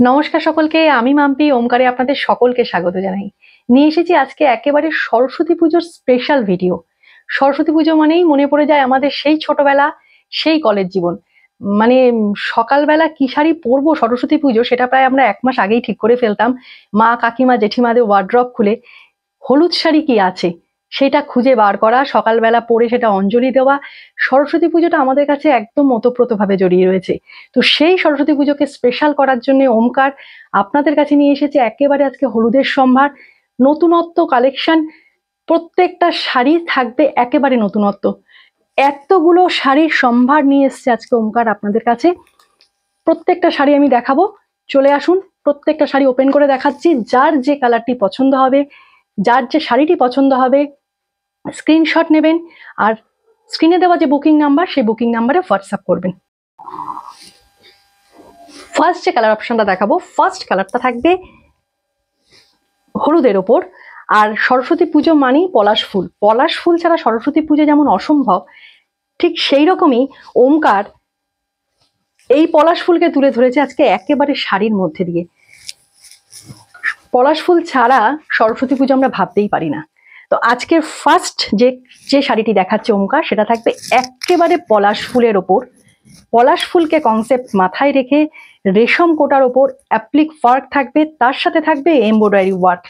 নমস্কার সকলকে, আমি মাম্পি ওমকারে আপনাদের সকলকে স্বাগত জানাই। নিয়ে এসেছি আজকে একেবারে সরস্বতী পুজোর স্পেশাল ভিডিও। সরস্বতী পুজো মানেই মনে পড়ে যায় আমাদের সেই ছোটবেলা, সেই কলেজ জীবন। মানে সকালবেলা কি শাড়ি পরবো সরস্বতী পুজো সেটা প্রায় আমরা 1 মাস আগেই ঠিক করে ফেলতাম। মা কাকিমা জেঠিমাদের ওয়ার্ড্রপ খুলে হলুদ শাড়ি কি আছে সেটা খুঁজে বার করা, সকালবেলা পরে সেটা অঞ্জলি দেওয়া। সরস্বতী পুজোটা আমাদের কাছে একদম ওতপ্রোতভাবে জড়িয়ে রয়েছে। তো সেই সরস্বতী পুজোকে স্পেশাল করার জন্য ওমকার আপনাদের কাছে নিয়ে এসেছে একেবারে আজকে হলুদের সম্ভার, নতুনত্ব কালেকশন। প্রত্যেকটা শাড়ি থাকবে একেবারে নতুনত্ব। এতগুলো শাড়ির সম্ভার নিয়ে এসছে আজকে ওমকার আপনাদের কাছে। প্রত্যেকটা শাড়ি আমি দেখাবো, চলে আসুন। প্রত্যেকটা শাড়ি ওপেন করে দেখাচ্ছি। যার যে কালারটি পছন্দ হবে, যার যে শাড়িটি পছন্দ হবে, স্ক্রিনশট নেবেন আর স্ক্রিনে দেওয়া যে বুকিং নাম্বার সেই বুকিং নাম্বারে হোয়াটসঅ্যাপ করবেন। ফার্স্ট যে কালার অপশনটা দেখাবো, ফার্স্ট কালারটা থাকবে হলুদের ওপর। আর সরস্বতী পুজো মানেই পলাশ ফুল। পলাশ ফুল ছাড়া সরস্বতী পুজো যেমন অসম্ভব, ঠিক সেই রকমই ওমকার এই পলাশ ফুলকে তুলে ধরেছে আজকে একেবারে শাড়ির মধ্যে দিয়ে। পলাশ ফুল ছাড়া সরস্বতী পুজো আমরা ভাবতেই পারি না। তো আজকের ফার্স্ট যে শাড়িটি দেখাচ্ছে ওমকার, সেটা থাকবে একেবারে পলাশ ফুলের ওপর। পলাশ ফুলকে কনসেপ্ট মাথায় রেখে রেশম কোটার ওপর অ্যাপ্লিক ওয়ার্ক থাকবে, তার সাথে থাকবে এমব্রয়ডারি ওয়ার্ক।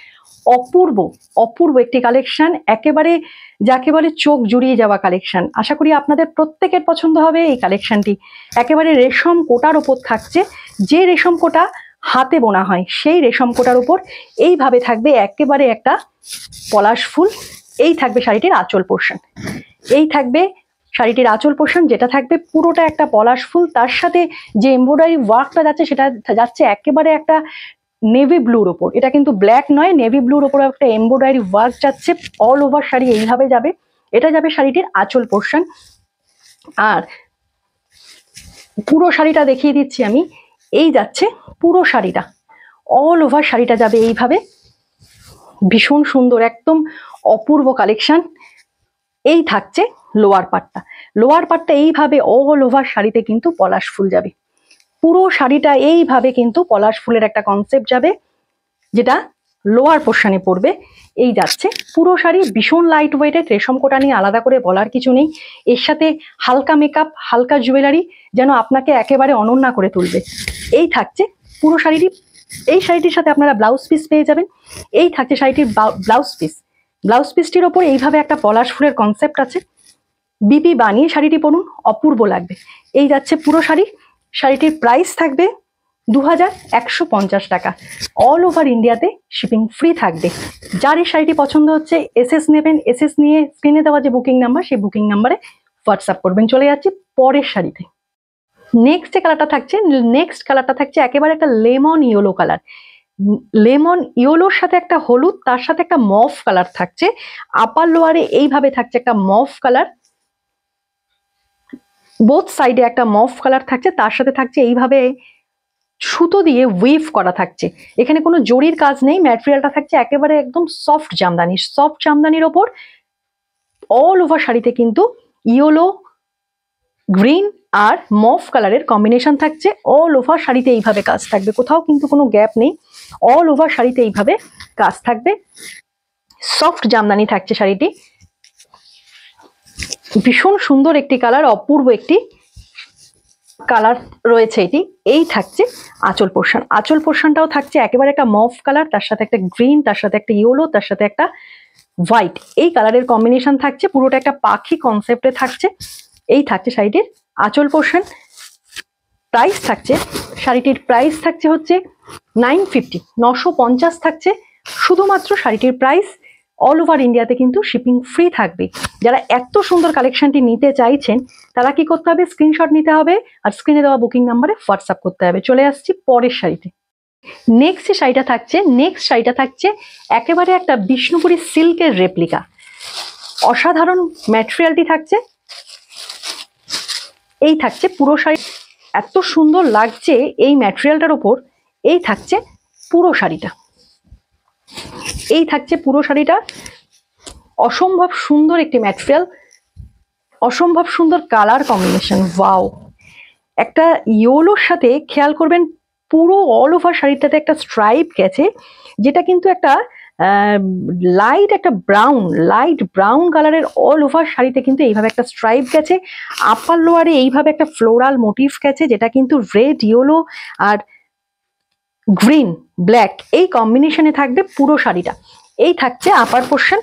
অপূর্ব অপূর্ব একটি কালেকশন, একেবারে যাকে বলে চোখ জুড়িয়ে যাওয়া কালেকশন। আশা করি আপনাদের প্রত্যেকের পছন্দ হবে এই কালেকশনটি। একেবারে রেশম কোটার ওপর থাকছে, যে রেশম কোটা হাতে বোনা হয় সেই রেশম কোটার উপর এইভাবে থাকবে একেবারে একটা পলাশ ফুল। এই থাকবে শাড়িটির আঁচল পোর্শন। এই থাকবে শাড়িটির আঁচল পোর্শন, যেটা থাকবে পুরোটা একটা পলাশ ফুল। তার সাথে যে এমব্রয়ডারি ওয়ার্কটা যাচ্ছে সেটা যাচ্ছে একেবারে একটা নেভি ব্লুর ওপর। এটা কিন্তু ব্ল্যাক নয়, নেভি ব্লুর ওপর একটা এমব্রয়ডারি ওয়ার্ক যাচ্ছে। অল ওভার শাড়ি এইভাবে যাবে। এটা যাবে শাড়িটির আঁচল পোর্শন। আর পুরো শাড়িটা দেখিয়ে দিচ্ছি আমি। এই যাচ্ছে পুরো শাড়িটা, অল ওভার শাড়িটা যাবে এইভাবে। ভীষণ সুন্দর, একদম অপূর্ব কালেকশন। এই থাকছে লোয়ার পার্টটা। লোয়ার পার্টটা এইভাবে অল ওভার শাড়িতে কিন্তু পলাশ ফুল যাবে। পুরো শাড়িটা এইভাবে কিন্তু পলাশ ফুলের একটা কনসেপ্ট যাবে, যেটা লোয়ার পোর্শনে পড়বে। এই যাচ্ছে পুরো শাড়ি। ভীষণ লাইট ওয়েটেড, রেশম কোটা নিয়ে আলাদা করে বলার কিছু নেই। এর সাথে হালকা মেকআপ, হালকা জুয়েলারি যেন আপনাকে একেবারে অনন্যা করে তুলবে। এই থাকছে পুরো শাড়িটি। এই শাড়িটির সাথে আপনারা ব্লাউজ পিস পেয়ে যাবেন। এই থাকছে শাড়িটির ব্লাউজ পিস। ব্লাউজ পিসটির ওপর এইভাবে একটা পলাশ ফুলের কনসেপ্ট আছে। বিপি বানিয়ে শাড়িটি পরুন, অপূর্ব লাগবে। এই যাচ্ছে পুরো শাড়ি। শাড়িটির প্রাইস থাকবে 2150 টাকা। অল ওভার ইন্ডিয়াতে শিপিং ফ্রি থাকবে। যার এই শাড়িটি পছন্দ হচ্ছে এসএস নেবেন। এসএস নিয়ে স্ক্রিনে দেওয়া যে বুকিং নাম্বার সেই বুকিং নাম্বারে হোয়াটসঅ্যাপ করবেন। চলে যাচ্ছি পরের শাড়িতে। নেক্সট কালারটা থাকছে একেবারে একটা লেমন ইয়েলো কালার। লেমন ইয়েলোর সাথে একটা হলুদ, তার সাথে একটা মফ কালার থাকছে। আপার লোয়ারে এইভাবে থাকছে একটা মফ কালার, বোথ সাইডে একটা মফ কালার থাকছে। তার সাথে থাকছে এইভাবে সুতো দিয়ে ওয়েভ করা থাকছে। এখানে কোনো জরির কাজ নেই। ম্যাটেরিয়ালটা থাকছে একেবারে একদম সফট জামদানি। সফট জামদানির ওপর অল ওভার শাড়িতে কিন্তু ইয়েলো, গ্রিন আর মফ কালারের কম্বিনেশন থাকছে। অল ওভার শাড়িতে এইভাবে কাজ থাকবে, কোথাও কিন্তু কোনো গ্যাপ নেই। অল ওভার শাড়িতে এইভাবে কাজ থাকবে। সফট জামদানি থাকছে শাড়িটি। ভীষণ সুন্দর একটি কালার, অপূর্ব একটি কালার রয়েছে এটি। এই থাকছে আঁচল পোর্শন। আঁচল পোর্শনটাও থাকছে একেবারে একটা মফ কালার, তার সাথে একটা গ্রিন, তার সাথে একটা ইয়েলো, তার সাথে একটা হোয়াইট। এই কালারের কম্বিনেশন থাকছে। পুরোটা একটা পাখি কনসেপ্টে থাকছে। এই থাকছে শাড়িটির আঁচল পোর্শন। প্রাইস থাকছে, শাড়িটির প্রাইস থাকছে হচ্ছে 950, 950 থাকছে শুধুমাত্র শাড়িটির প্রাইস। অল ওভার ইন্ডিয়াতে কিন্তু শিপিং ফ্রি থাকবে। যারা এত সুন্দর কালেকশনটি নিতে চাইছেন তারা কি করতে হবে, স্ক্রিনশট নিতে হবে আর স্ক্রিনে দেওয়া বুকিং নাম্বারে হোয়াটসঅ্যাপ করতে হবে। চলে আসছি পরের শাড়িতে। নেক্সট শাড়িটা থাকছে একেবারে একটা বিষ্ণুপুরি সিল্কের রেপ্লিকা। অসাধারণ ম্যাটেরিয়ালটি থাকছে। এই থাকছে পুরো শাড়ি, এত সুন্দর লাগছে এই ম্যাটেরিয়ালটার ওপর। এই থাকছে পুরো শাড়িটা। এই থাকছে পুরো শাড়িটা। অসম্ভব সুন্দর একটি ম্যাটেরিয়াল, অসম্ভব সুন্দর কালার কম্বিনেশন। ওয়াও! একটা ইয়েলোর সাথে খেয়াল করবেন পুরো অল ওভার শাড়িটাতে একটা স্ট্রাইপ গেছে, যেটা কিন্তু একটা লাইট ব্রাউন কালারের অল ওভার শাড়িতে কিন্তু এইভাবে একটা স্ট্রাইপ গেছে। আপার লোয়ারে এইভাবে একটা ফ্লোরাল মোটিভ গেছে, যেটা কিন্তু রেড, ইয়েলো আর গ্রিন, ব্ল্যাক এই কম্বিনেশনে থাকবে পুরো শাড়িটা। এই থাকছে আপার পোর্শন,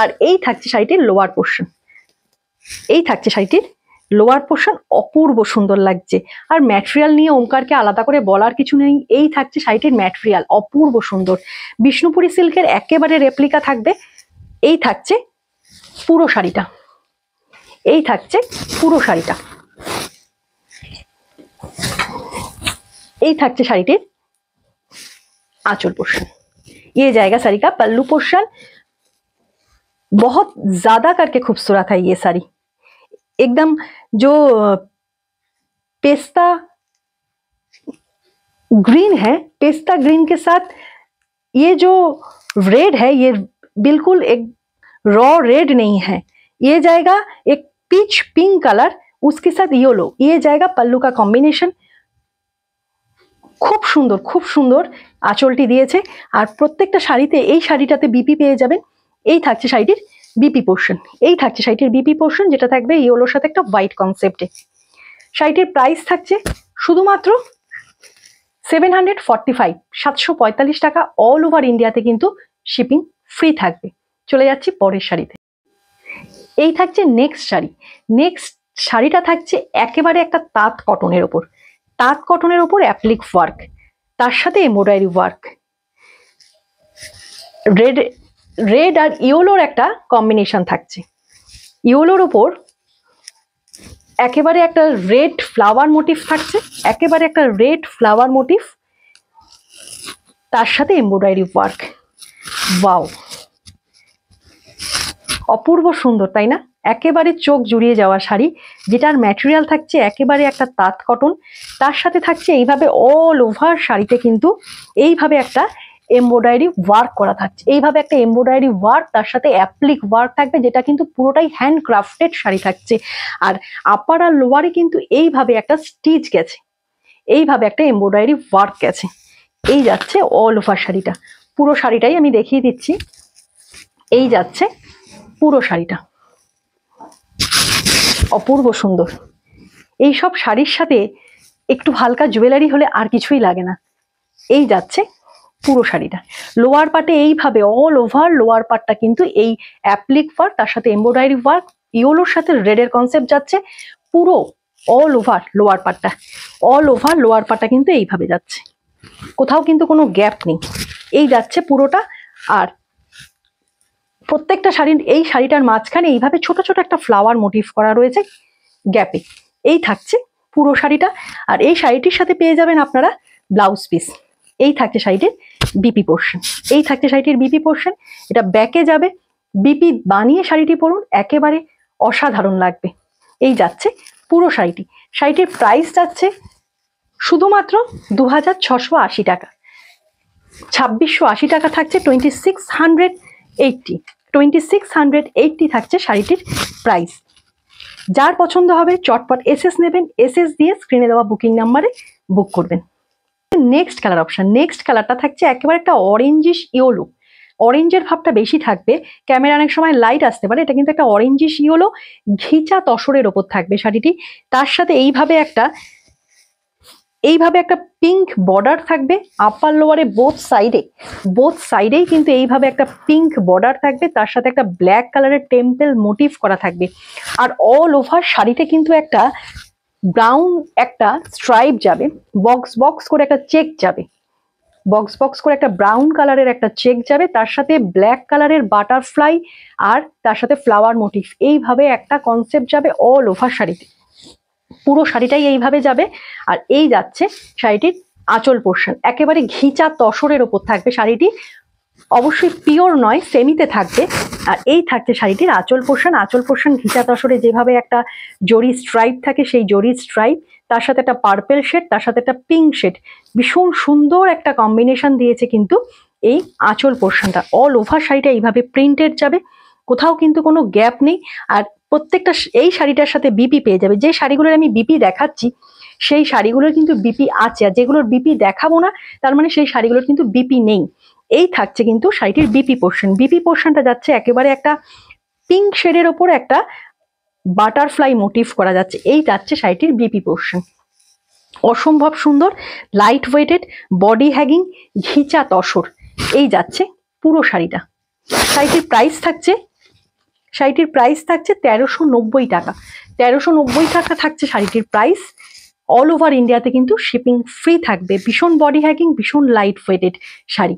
আর এই থাকছে শাড়িটির লোয়ার পোর্শন। এই থাকছে শাড়িটির লোয়ার পোর্শন, অপূর্ব সুন্দর লাগছে। আর ম্যাটেরিয়াল নিয়ে ওমকারকে আলাদা করে বলার কিছু নেই। এই থাকছে শাড়িটির ম্যাটেরিয়াল, অপূর্ব সুন্দর, বিষ্ণুপুরি সিল্কের একেবারে রেপ্লিকা থাকবে। এই থাকছে পুরো শাড়িটা, এই থাকছে পুরো শাড়িটা। এই থাকছে শাড়িটির आंचल पोर्शन। ये जाएगा साड़ी का पल्लू पोर्शन। बहुत ज्यादा करके खूबसूरत है ये साड़ी, एकदम जो पेस्ता ग्रीन है, पेस्ता ग्रीन के साथ ये जो रेड है, ये बिल्कुल एक रॉ रेड नहीं है, ये जाएगा एक पीच पिंक कलर, उसके साथ येलो, ये जाएगा पल्लू का कॉम्बिनेशन। খুব সুন্দর আঁচলটি দিয়েছে। আর প্রত্যেকটা শাড়িতে, এই শাড়িটাতে বিপি পেয়ে যাবেন। এই থাকছে শাড়িটির বিপি পোর্শন, এই থাকছে শাড়িটির বিপি পোর্শন, যেটা থাকবে ইয়েলোর সাথে একটা হোয়াইট কনসেপ্টে। শাড়িটির প্রাইস থাকছে শুধুমাত্র 745, 745 টাকা। অল ওভার ইন্ডিয়াতে কিন্তু শিপিং ফ্রি থাকবে। চলে যাচ্ছি পরের শাড়িতে। এই থাকছে নেক্সট শাড়ি। নেক্সট শাড়িটা থাকছে একেবারে একটা তাঁত কটনের ওপর, তাঁত কটনের ওপর অ্যাপ্লিক ওয়ার্ক, তার সাথে এমব্রয়ডারি ওয়ার্ক, রেড আর ইয়েলোর একটা কম্বিনেশন থাকছে। ইয়েলোর ওপর একেবারে একটা রেড ফ্লাওয়ার মোটিভ থাকছে, একেবারে একটা রেড ফ্লাওয়ার মোটিভ, তার সাথে এমব্রয়ডারি ওয়ার্ক। ওয়াও, অপূর্ব সুন্দর, তাই না? একেবারে চোখ জুড়িয়ে যাওয়া শাড়ি, যেটার ম্যাটেরিয়াল থাকছে একেবারে একটা তাঁত কটন, তার সাথে থাকছে এইভাবে অল ওভার শাড়িতে কিন্তু এইভাবে একটা এমব্রয়ডারি ওয়ার্ক করা থাকছে, এইভাবে একটা এমব্রয়ডারি ওয়ার্ক, তার সাথে অ্যাপ্লিক ওয়ার্ক থাকবে, যেটা কিন্তু পুরোটাই হ্যান্ড ক্রাফটেড শাড়ি থাকছে। আর আপার আর লোয়ারে কিন্তু এইভাবে একটা স্টিচ গেছে, এইভাবে একটা এমব্রয়ডারি ওয়ার্ক গেছে। এই যাচ্ছে অল ওভার শাড়িটা, পুরো শাড়িটাই আমি দেখিয়ে দিচ্ছি। এই যাচ্ছে পুরো শাড়িটা, অপূর্ব সুন্দর। এই সব শাড়ির সাথে একটু হালকা জুয়েলারি হলে আর কিছুই লাগে না। এই যাচ্ছে পুরো শাড়িটা। লোয়ার পার্টে এইভাবে অল ওভার লোয়ার পার্টটা কিন্তু এই অ্যাপ্লিক ওয়ার্ক, তার সাথে এমব্রয়ডারি ওয়ার্ক, ইয়েলোর সাথে রেডের কনসেপ্ট যাচ্ছে পুরো অল ওভার লোয়ার পার্টটা। অল ওভার লোয়ার পার্টটা কিন্তু এইভাবে যাচ্ছে, কোথাও কিন্তু কোনো গ্যাপ নেই। এই যাচ্ছে পুরোটা। আর প্রত্যেকটা শাড়ির, এই শাড়িটার মাঝখানে এইভাবে ছোট ছোট একটা ফ্লাওয়ার মোটিভ করা রয়েছে গ্যাপে। এই থাকছে পুরো শাড়িটা। আর এই শাড়িটির সাথে পেয়ে যাবেন আপনারা ব্লাউজ পিস। এই থাকছে শাড়িটির বিপি পোর্শন, এই থাকছে শাড়িটির বিপি পোর্শন। এটা ব্যাকে যাবে, বিপি বানিয়ে শাড়িটি পরুন, একেবারে অসাধারণ লাগবে। এই যাচ্ছে পুরো শাড়িটি। শাড়িটির প্রাইস যাচ্ছে শুধুমাত্র 2680 টাকা, 2680 টাকা থাকছে। 2680 থাকছে শাড়িটির প্রাইস। যার পছন্দ হবে চটপট এসএস নেবেন, এসএস দিয়ে স্ক্রিনে দেওয়া বুকিং নাম্বারে বুক করবেন। নেক্সট কালার অপশন, নেক্সট কালারটা থাকছে একেবারে একটা অরেঞ্জিশ ইয়েলো, অরেঞ্জের ভাবটা বেশি থাকবে, ক্যামেরা অনেক সময় লাইট আসতে পারে, এটা কিন্তু একটা অরেঞ্জিশ ইয়েলো ঘিচা তসরের ওপর থাকবে শাড়িটি। তার সাথে এইভাবে একটা পিঙ্ক বর্ডার থাকবে আপার লোয়ারে বোথ সাইডেই কিন্তু এইভাবে একটা পিঙ্ক বর্ডার থাকবে, তার সাথে একটা ব্ল্যাক কালারের টেম্পল মোটিভ করা থাকবে। আর অল ওভার শাড়িতে কিন্তু একটা ব্রাউন একটা স্ট্রাইপ যাবে, বক্স করে একটা চেক যাবে, বক্স করে একটা ব্রাউন কালারের একটা চেক যাবে, তার সাথে ব্ল্যাক কালারের বাটারফ্লাই, আর তার সাথে ফ্লাওয়ার মোটিভ, এইভাবে একটা কনসেপ্ট যাবে অল ওভার শাড়িতে। পুরো শাড়িটাই এইভাবে যাবে। আর এই যাচ্ছে শাড়িটির আঁচল পোর্শন, একেবারে ঘিচা তসরের ওপর থাকবে শাড়িটি, অবশ্যই পিওর নয়, সেমিতে থাকবে। আর এই থাকছে শাড়িটির আঁচল পোর্শন, ঘিচা তসরে যেভাবে একটা জরি স্ট্রাইপ থাকে, সেই জরি স্ট্রাইপ, তার সাথে একটা পার্পেল শেড, তার সাথে একটা পিঙ্ক শেড, ভীষণ সুন্দর একটা কম্বিনেশন দিয়েছে কিন্তু এই আঁচল পোর্শনটা। অল ওভার শাড়িটা এইভাবে প্রিন্টেড যাবে, কোথাও কিন্তু কোনো গ্যাপ নেই। আর প্রত্যেকটা এই শাড়িটার সাথে বিপি পেয়ে যাবে। যে শাড়িগুলোর আমি বিপি দেখাচ্ছি সেই শাড়িগুলোর কিন্তু বিপি আছে, আর যেগুলোর বিপি দেখাবো না তার মানে সেই শাড়িগুলোর কিন্তু বিপি নেই। এই থাকছে কিন্তু শাড়িটির বিপি পোর্শন। বিপি পোর্শনটা যাচ্ছে একেবারে একটা পিঙ্ক শেডের ওপর একটা বাটারফ্লাই মোটিভ করা যাচ্ছে, এই যাচ্ছে শাড়িটির বিপি পোর্শন। অসম্ভব সুন্দর, লাইট ওয়েটেড, বডি হ্যাগিং, ঘিচা তসর, এই যাচ্ছে পুরো শাড়িটা। শাড়িটির প্রাইস থাকছে 1390 টাকা। 1390 টাকা থাকছে শাড়িটির প্রাইস। অল ওভার ইন্ডিয়াতে কিন্তু শিপিং ফ্রি থাকবে। ভীষণ বডি হ্যাগিং, ভীষণ লাইট ওয়েটেড শাড়ি।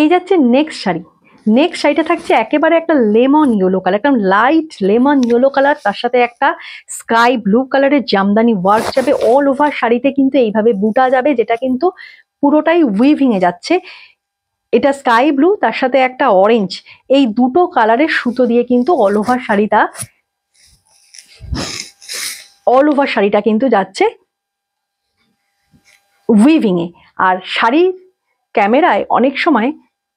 এই যাচ্ছে নেক্সট শাড়ি। নেক্সট শাড়িটা থাকছে একেবারে একটা লেমন ইয়েলো কালার, একদম লাইট লেমন ইয়েলো কালার, তার সাথে একটা স্কাই ব্লু কালারের জামদানি ওয়ার্ক যাবে। অল ওভার শাড়িতে কিন্তু এইভাবে বুটা যাবে, যেটা কিন্তু পুরোটাই উইভিং এ যাচ্ছে। এটা স্কাই ব্লু, তার সাথে একটা অরেঞ্জ, এই দুটো কালারের সুতো দিয়ে কিন্তু অল ওভার শাড়িটা কিন্তু যাচ্ছে উইভিং এ। আর শাড়ির ক্যামেরায় অনেক সময়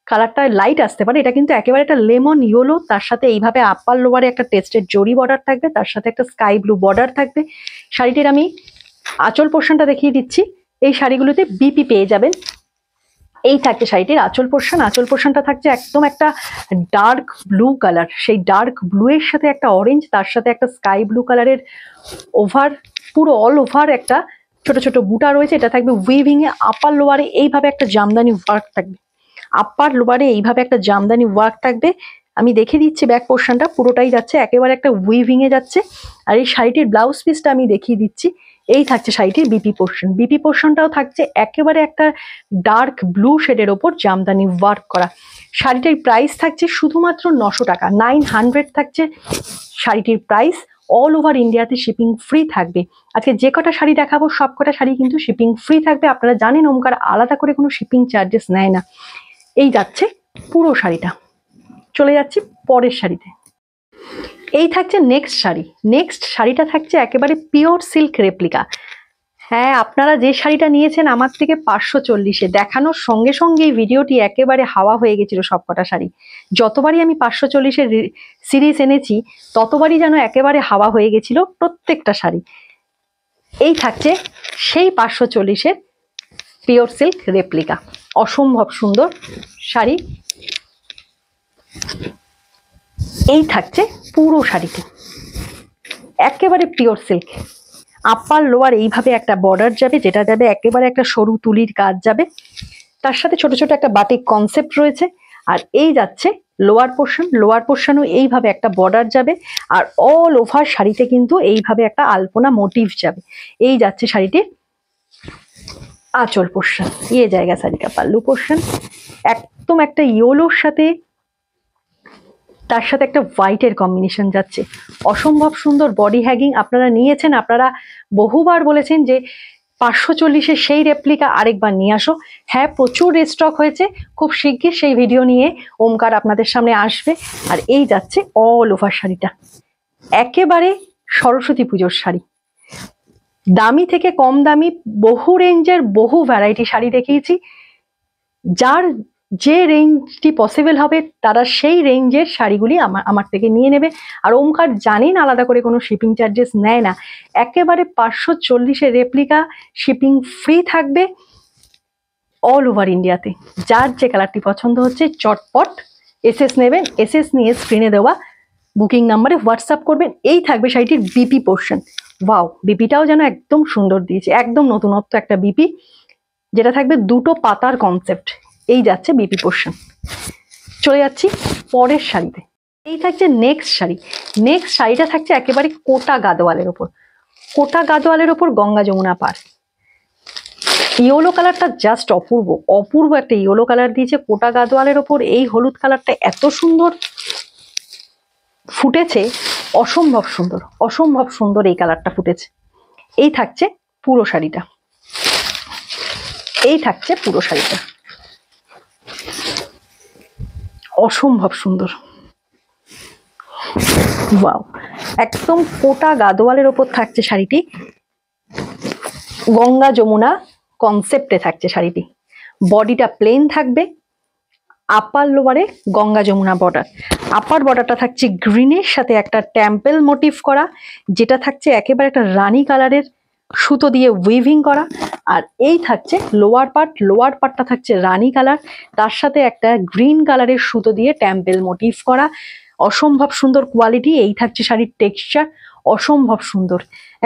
কালারটা লাইট আসতে পারে, এটা কিন্তু একেবারে একটা লেমন ইয়েলো, তার সাথে এইভাবে আপার লোয়ারে একটা টেস্টেড জরি বর্ডার থাকবে, তার সাথে একটা স্কাই ব্লু বর্ডার থাকবে। শাড়িটির আমি আঁচল পোর্শনটা দেখিয়ে দিচ্ছি। এই শাড়িগুলোতে বিপি পেয়ে যাবেন। এই থাকছে শাড়িটির আঁচল পোর্শন। আঁচল পোর্শনটা থাকছে একদম একটা ডার্ক ব্লু কালার, সেই ডার্ক ব্লু এর সাথে একটা অরেঞ্জ, তার সাথে একটা স্কাই ব্লু কালারের পুরো অল ওভার একটা ছোট ছোট বুটা রয়েছে। এটা থাকবে উইভিং এ। আপার লোয়ারে এইভাবে একটা জামদানি ওয়ার্ক থাকবে, আপার লোয়ারে এইভাবে একটা জামদানি ওয়ার্ক থাকবে। আমি দেখে দিচ্ছি ব্যাক পোর্শনটা, পুরোটাই যাচ্ছে একেবারে একটা উইভিং এ যাচ্ছে। আর এই শাড়িটির ব্লাউজ পিসটা আমি দেখিয়ে দিচ্ছি। এই থাকছে শাড়িটির বিপি পোর্শন। বিপি পোর্শনটাও থাকছে একেবারে একটা ডার্ক ব্লু শেডের ওপর জামদানি ওয়ার্ক করা। শাড়িটির প্রাইস থাকছে শুধুমাত্র 900 টাকা, 900 থাকছে শাড়িটির প্রাইস। অল ওভার ইন্ডিয়াতে শিপিং ফ্রি থাকবে। আজকে যে কটা শাড়ি দেখাবো সব কটা শাড়ি কিন্তু শিপিং ফ্রি থাকবে। আপনারা জানেন ওমকার আলাদা করে কোনো শিপিং চার্জেস নেয় না। এই যাচ্ছে পুরো শাড়িটা। চলে যাচ্ছি পরের শাড়িতে। এই থাকছে নেক্সট শাড়ি। নেক্সট শাড়িটা থাকছে একেবারে পিওর সিল্ক রেপ্লিকা। হ্যাঁ, আপনারা যে শাড়িটা নিয়েছেন আমার থেকে 540-এ, দেখানোর সঙ্গে সঙ্গে এই ভিডিওটি একেবারে হাওয়া হয়ে গেছিল সবকটা শাড়ি। যতবারই আমি 540-এর সিরিজ এনেছি ততবারই যেন একেবারে হাওয়া হয়ে গেছিল প্রত্যেকটা শাড়ি। এই থাকছে সেই 540-এর পিওর সিল্ক রেপ্লিকা। অসম্ভব সুন্দর শাড়ি। এই থাকছে পুরো শাড়িটি একেবারে পিওর সিল্ক। আপার লোয়ার এইভাবে একটা বর্ডার যাবে, যেটা যাবে একেবারে একটা সরু তুলির কাজ যাবে, তার সাথে ছোট ছোট একটা বাটিক কনসেপ্ট রয়েছে। আর এই যাচ্ছে লোয়ার পোর্শন। লোয়ার পোর্শনও এইভাবে একটা বর্ডার যাবে, আর অল ওভার শাড়িতে কিন্তু এইভাবে একটা আলপনা মোটিভ যাবে। এই যাচ্ছে শাড়িটির আঁচল পোর্শন। ইয়ে জায়গা শাড়িটা পাল্লু পোর্শন। একদম একটা ইয়েলোর সাথে তার সাথে একটা হোয়াইটের কম্বিনেশন যাচ্ছে। অসম্ভব সুন্দর বডি হ্যাগিং। আপনারা নিয়েছেন, আপনারা বহুবার বলেছেন যে 540-এর সেই রেপ্লিকা আরেকবার নিয়ে আসো। হ্যাঁ, প্রচুর রিস্টক হয়েছে, খুব শিগগির সেই ভিডিও নিয়ে ওমকার আপনাদের সামনে আসবে। আর এই যাচ্ছে অল ওভার শাড়িটা, একেবারে সরস্বতী পুজোর শাড়ি। দামি থেকে কম দামি বহু রেঞ্জের বহু ভ্যারাইটি শাড়ি দেখিয়েছি। যার যে রেঞ্জটি পসিবল হবে তারা সেই রেঞ্জের শাড়িগুলি আমার থেকে নিয়ে নেবে। আর ওমকার জানেন আলাদা করে কোনো শিপিং চার্জেস নেয় না। একেবারে 540-এর রেপ্লিকা শিপিং ফ্রি থাকবে অল ওভার ইন্ডিয়াতে। যার যে কালারটি পছন্দ হচ্ছে চটপট এসএস নেবেন, এসএস নিয়ে স্ক্রিনে দেওয়া বুকিং নাম্বারে হোয়াটসঅ্যাপ করবেন। এই থাকবে শাড়িটির বিপি পোর্শন। ওয়াও, বিপিটাও যেন একদম সুন্দর দিয়েছে, একদম নতুনত্ব একটা বিপি, যেটা থাকবে দুটো পাতার কনসেপ্ট। এই যাচ্ছে বিপি পোর্শন। চলে যাচ্ছি পরের শাড়িতে। এই থাকছে নেক্সট শাড়ি। নেক্সট শাড়িটা থাকছে একেবারে কোটা গাদোয়ালের ওপর। কোটা গাদোয়ালের ওপর গঙ্গা যমুনা পার। ইয়েলো কালারটা জাস্ট অপূর্ব, অপূর্ব একটা ইয়েলো কালার দিয়েছে কোটা গাদোয়ালের ওপর। এই হলুদ কালারটা এত সুন্দর ফুটেছে, অসম্ভব সুন্দর, অসম্ভব সুন্দর এই কালারটা ফুটেছে। এই থাকছে পুরো শাড়িটা। এই থাকছে পুরো শাড়িটা, অসম্ভব সুন্দর। ওয়াও, একদম কোটা গাদোয়ালের ওপর থাকছে শাড়িটি। গঙ্গা যমুনা কনসেপ্টে থাকছে শাড়িটি। বডিটা প্লেন থাকবে, আপার লোয়ারে গঙ্গা যমুনা বর্ডার। আপার বর্ডারটা থাকছে গ্রিনের সাথে একটা টেম্পল মোটিভ করা, যেটা থাকছে একেবারে একটা রানী কালারের সুতো দিয়ে উইভিং করা। আর এই থাকছে লোয়ার পার্টটা থাকছে রানী কালার, তার সাথে একটা গ্রিন কালারের সুতো দিয়ে টেম্পেল মোটিভ করা, অসম্ভব সুন্দর কোয়ালিটি। এই থাকছে শাড়ির টেক্সচার, অসম্ভব সুন্দর,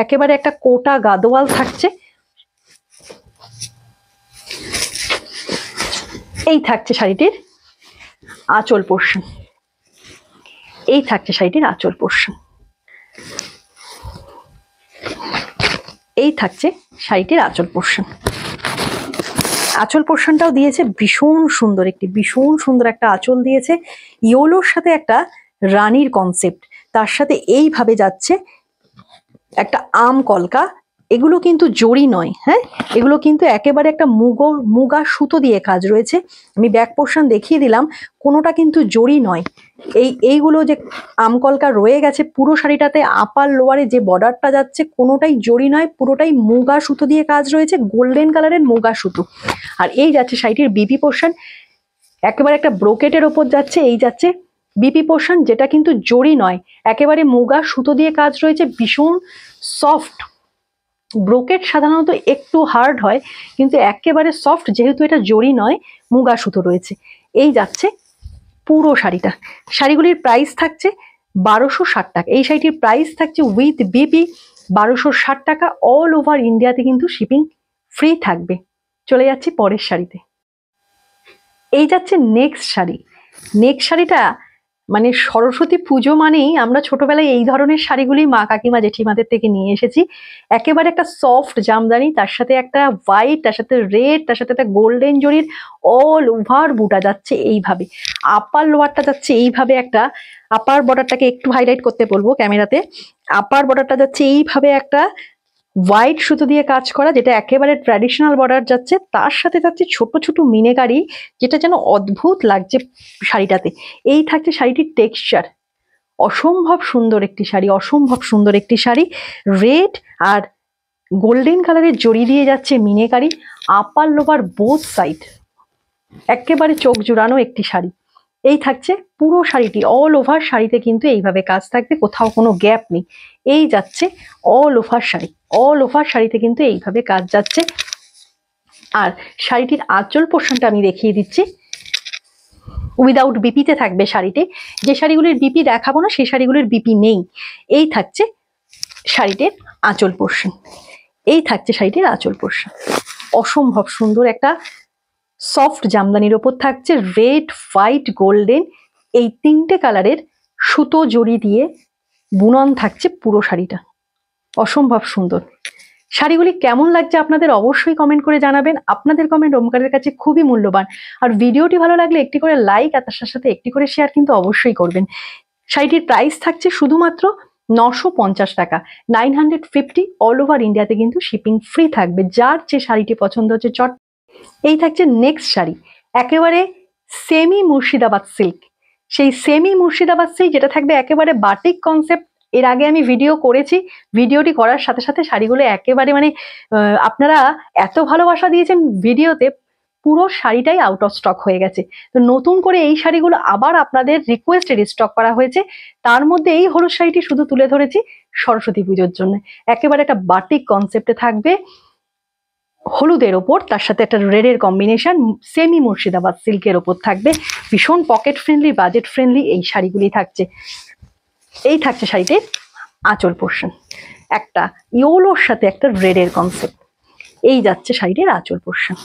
একেবারে একটা কোটা গাদোয়াল থাকছে। এই থাকছে শাড়িটির আঁচল পোর্শন, এই থাকছে শাড়িটির আঁচল পোর্শন, এই থাকছে শাড়িটির আঁচল পোর্শন। আঁচল পোর্শনটাও দিয়েছে ভীষণ সুন্দর, ভীষণ সুন্দর একটা আঁচল দিয়েছে, ইয়োলোর সাথে একটা রানীর কনসেপ্ট, তার সাথে এইভাবে যাচ্ছে একটা আম কলকা। এগুলো কিন্তু জড়ি নয়, হ্যাঁ, এগুলো কিন্তু একেবারে একটা মুগা সুতো দিয়ে কাজ রয়েছে। আমি ব্যাক পোর্শন দেখিয়ে দিলাম, কোনোটা কিন্তু জড়ি নয়। এইগুলো যে আমকলকা রয়ে গেছে পুরো শাড়িটাতে, আপার লোয়ারে যে বর্ডারটা যাচ্ছে কোনোটাই জড়ি নয়, পুরোটাই মুগা সুতো দিয়ে কাজ রয়েছে, গোল্ডেন কালারের মুগা সুতো। আর এই যাচ্ছে শাড়িটির বিপি পোর্শন, একেবারে একটা ব্রোকেটের ওপর যাচ্ছে। এই যাচ্ছে বিপি পোর্শন, যেটা কিন্তু জড়ি নয়, একেবারে মুগা সুতো দিয়ে কাজ রয়েছে, ভীষণ সফট। ব্রোকেট সাধারণত একটু হার্ড হয়, কিন্তু একেবারে সফট, যেহেতু এটা জড়ি নয়, মুগা সুতো রয়েছে। এই যাচ্ছে পুরো শাড়িটা। শাড়িগুলির প্রাইস থাকছে 1260 টাকা। এই শাড়িটির প্রাইস থাকছে উইথ বিপি 1260 টাকা। অল ওভার ইন্ডিয়াতে কিন্তু শিপিং ফ্রি থাকবে। চলে যাচ্ছি পরের শাড়িতে। এই যাচ্ছে নেক্সট শাড়ি। নেক্সট শাড়িটা মানে সরস্বতী পুজো মানেই আমরা ছোটবেলায় এই ধরনের শাড়িগুলি মা কাকিমা জেঠিমাদের থেকে নিয়ে এসেছি। একেবারে একটা সফট জামদানি, তার সাথে একটা হোয়াইট, তার সাথে রেড, তার সাথে একটা গোল্ডেন জরির অল ওভার বুটা যাচ্ছে এইভাবে। আপার লোয়ারটা যাচ্ছে এইভাবে, একটা আপার বর্ডারটাকে একটু হাইলাইট করতে বলবো ক্যামেরাতে। আপার বর্ডারটা যাচ্ছে এইভাবে একটা হোয়াইট সুতো দিয়ে কাজ করা, যেটা একেবারে ট্র্যাডিশনাল বর্ডার যাচ্ছে, তার সাথে যাচ্ছে ছোট ছোট মিনেকারি, যেটা যেন অদ্ভুত লাগছে শাড়িটাতে। এই থাকছে শাড়িটির টেক্সচার, অসম্ভব সুন্দর একটি শাড়ি, অসম্ভব সুন্দর একটি শাড়ি। রেড আর গোল্ডেন কালারের জড়ি দিয়ে যাচ্ছে meenakari, upper lower both side, একেবারে চোখ জুড়ানো একটি শাড়ি। এই থাকছে পুরো শাড়িটি, অল ওভার শাড়িতে কিন্তু এইভাবে কাজ থাকবে, কোথাও কোনো গ্যাপ নেই। এই যাচ্ছে all over sari, all over শাড়িতে কিন্তু এইভাবে কাজ যাচ্ছে। আর শাড়িটির আঁচল পোর্শনটা আমি দেখিয়ে দিচ্ছি, উইদাউট বিপিতে থাকবে শাড়িটি। যে শাড়িগুলির বিপি দেখাবো না সেই শাড়িগুলির বিপি নেই। এই থাকছে শাড়িটির আঁচল পোর্শন, এই থাকছে শাড়িটির আঁচল পোর্শন। অসম্ভব সুন্দর একটা সফট জামদানির ওপর থাকছে রেড, হোয়াইট, গোল্ডেন, এই তিনটে কালারের সুতো জড়ি দিয়ে বুনন থাকছে পুরো শাড়িটা, অসম্ভব সুন্দর। শাড়িগুলি কেমন লাগছে আপনাদের অবশ্যই কমেন্ট করে জানাবেন। আপনাদের কমেন্ট ওমকারের কাছে খুবই মূল্যবান। আর ভিডিওটি ভালো লাগলে একটি করে লাইক আর তার সাথে একটি করে শেয়ার কিন্তু অবশ্যই করবেন। শাড়িটির প্রাইস থাকছে শুধুমাত্র 950 টাকা, 950। অল ওভার ইন্ডিয়াতে কিন্তু শিপিং ফ্রি থাকবে। যার যে শাড়িটি পছন্দ হচ্ছে চট। এই থাকছে নেক্সট শাড়ি, একেবারে সেমি মুর্শিদাবাদ সিল্ক। সেই সেমি মুর্শিদাবাদ সিল্ক যেটা থাকবে একেবারে বাটিক কনসেপ্ট। এর আগে আমি ভিডিও করেছি, ভিডিওটি করার সাথে সাথে শাড়িগুলো একেবারে মানে আপনারা এত ভালোবাসা দিয়েছেন ভিডিওতে, পুরো শাড়িটাই আউট অফ স্টক হয়ে গেছে। তো নতুন করে এই শাড়িগুলো আবার আপনাদের রিকোয়েস্টে রিস্টক করা হয়েছে। তার মধ্যে এই হলুদ শাড়িটি শুধু তুলে ধরেছি সরস্বতী পুজোর জন্য। একেবারে একটা বাটিক কনসেপ্টে থাকবে, হলুদের ওপর তার সাথে একটা রেডের কম্বিনেশন, সেমি মুর্শিদাবাদ সিল্কের ওপর থাকবে, ভীষণ পকেট ফ্রেন্ডলি, বাজেট ফ্রেন্ডলি এই শাড়িগুলি থাকছে। এই থাকছে শাড়িটির আঁচল পোর্শন, একটা ইয়োলোর সাথে একটা রেডের কনসেপ্ট। এই যাচ্ছে শাড়িটির আঁচল পোর্শন,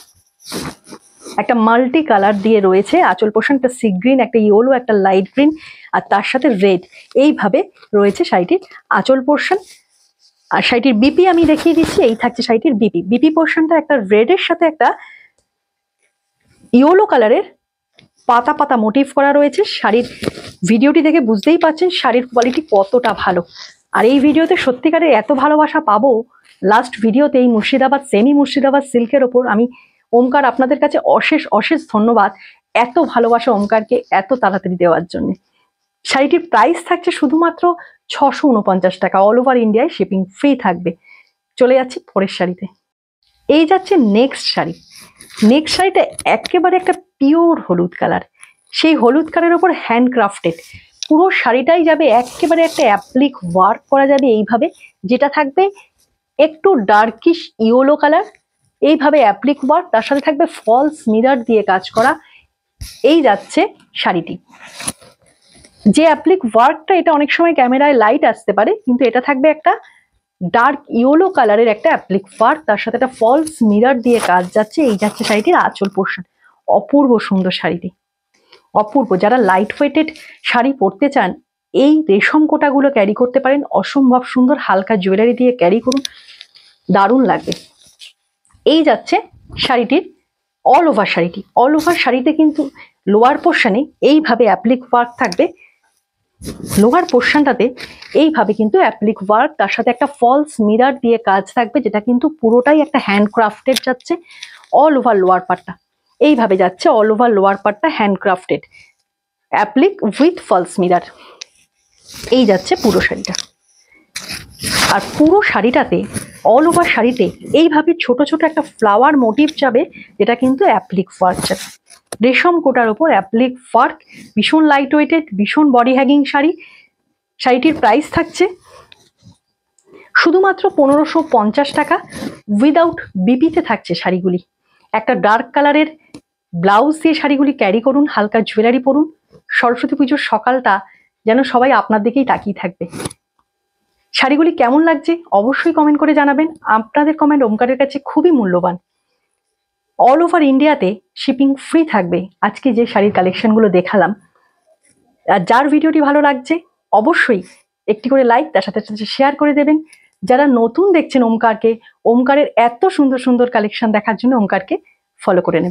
একটা মাল্টি কালার দিয়ে রয়েছে আঁচল পোর্শন, একটা সি গ্রিন, একটা ইয়োলো, একটা লাইট গ্রিন, আর তার সাথে রেড, এইভাবে রয়েছে শাড়িটির আঁচল পোর্শন। আর শাড়িটির বিপি আমি দেখিয়ে দিচ্ছি। এই থাকছে শাড়িটির বিপি। বিপি পোর্শনটা একটা রেডের সাথে একটা ইয়েলো কালারের পাতা পাতা মোটিভ করা রয়েছে। শাড়ির ভিডিওটি দেখে বুঝতেই পারছেন শাড়ির কোয়ালিটি কতটা ভালো। আর এই ভিডিওতে সত্যিকারের এত ভালোবাসা পাবো লাস্ট ভিডিওতে এই মুর্শিদাবাদ সেমি মুর্শিদাবাদ সিল্কের ওপর। আমি ওমকার আপনাদের কাছে অশেষ অশেষ ধন্যবাদ এত ভালোবাসা ওমকারকে এত তাড়াতাড়ি দেওয়ার জন্য। শাড়িটির প্রাইস থাকছে শুধুমাত্র 649 টাকা। অল ওভার ইন্ডিয়ায় শিপিং ফ্রি থাকবে। চলে যাচ্ছি পরের শাড়িতে। এই যাচ্ছে নেক্সট শাড়ি। নেক্সট শাড়িটা একেবারে একটা পিওর হলুদ কালার, সেই হলুদ কালারের ওপর হ্যান্ডক্রাফটেড পুরো শাড়িটাই যাবে, একেবারে একটা অ্যাপ্লিক ওয়ার্ক করা যাবে এইভাবে, যেটা থাকবে একটু ডার্কিশ ইয়েলো কালার, এইভাবে অ্যাপ্লিক ওয়ার্ক, তার সাথে থাকবে ফলস মিরর দিয়ে কাজ করা। এই যাচ্ছে শাড়িটি। যে অ্যাপ্লিক ওয়ার্কটা, এটা অনেক সময় ক্যামেরায় লাইট আসতে পারে, কিন্তু এটা থাকবে একটা ডার্ক ইয়েলো কালারের একটা অ্যাপ্লিক ওয়ার্ক, তার সাথে একটা ফলস মিরর দিয়ে কাজ যাচ্ছে। এই যাচ্ছে শাড়িটির আঁচল পোর্শন। অপূর্ব সুন্দর শাড়িটি, অপূর্ব। যারা লাইট ওয়েটেড শাড়ি পরতে চান, এই রেশম কোটাগুলো ক্যারি করতে পারেন, অসম্ভব সুন্দর। হালকা জুয়েলারি দিয়ে ক্যারি করুন, দারুণ লাগবে। এই যাচ্ছে শাড়িটির অল ওভার শাড়িটি। অল ওভার শাড়িতে কিন্তু লোয়ার পোর্শনে এইভাবে অ্যাপ্লিক ওয়ার্ক থাকবে। লোয়ার পোর্শনটাতে এইভাবে কিন্তু অ্যাপ্লিক ওয়ার্ক, তার সাথে একটা ফলস মিরর দিয়ে কাজ থাকবে, যেটা কিন্তু পুরোটাই একটা হ্যান্ডক্রাফটেড যাচ্ছে। অল ওভার লোয়ার পার্টটা এইভাবে যাচ্ছে, অল ওভার লোয়ার পার্টটা handcrafted, applique with false mirror. এই যাচ্ছে পুরো শাড়িটা। আর পুরো শাড়িটাতে, অল ওভার শাড়িতে এইভাবে ছোট ছোট একটা ফ্লাওয়ার মোটিভ যাবে, যেটা কিন্তু অ্যাপ্লিক ওয়ার্ক যাবে। রেশম কোটার উপর অ্যাপ্লিক ওয়ার্ক, ভীষণ লাইট ওয়েটেড, ভীষণ বডি হ্যাগিং শাড়ি। শাড়িটির প্রাইস থাকছে শুধুমাত্র 1550 টাকা। উইদাউট বিপিতে থাকছে শাড়িগুলি। একটা ডার্ক কালারের ব্লাউজ দিয়ে শাড়িগুলি ক্যারি করুন, হালকা জুয়েলারি পরুন। সরস্বতী পুজোর সকালটা যেন সবাই আপনার দিকেই তাকিয়ে থাকবে। শাড়িগুলি কেমন লাগছে অবশ্যই কমেন্ট করে জানাবেন। আপনাদের কমেন্ট ওমকারের কাছে খুবই মূল্যবান। অল ওভার ইন্ডিয়াতে শিপিং ফ্রি থাকবে আজকে যে শাড়ির কালেকশনগুলো দেখালাম। আর যার ভিডিওটি ভালো লাগছে অবশ্যই একটি করে লাইক, তার সাথে সাথে শেয়ার করে দেবেন। যারা নতুন দেখছেন ওমকারকে, ওমকারের এত সুন্দর সুন্দর কালেকশন দেখার জন্য ওমকারকে ফলো করে নেবেন।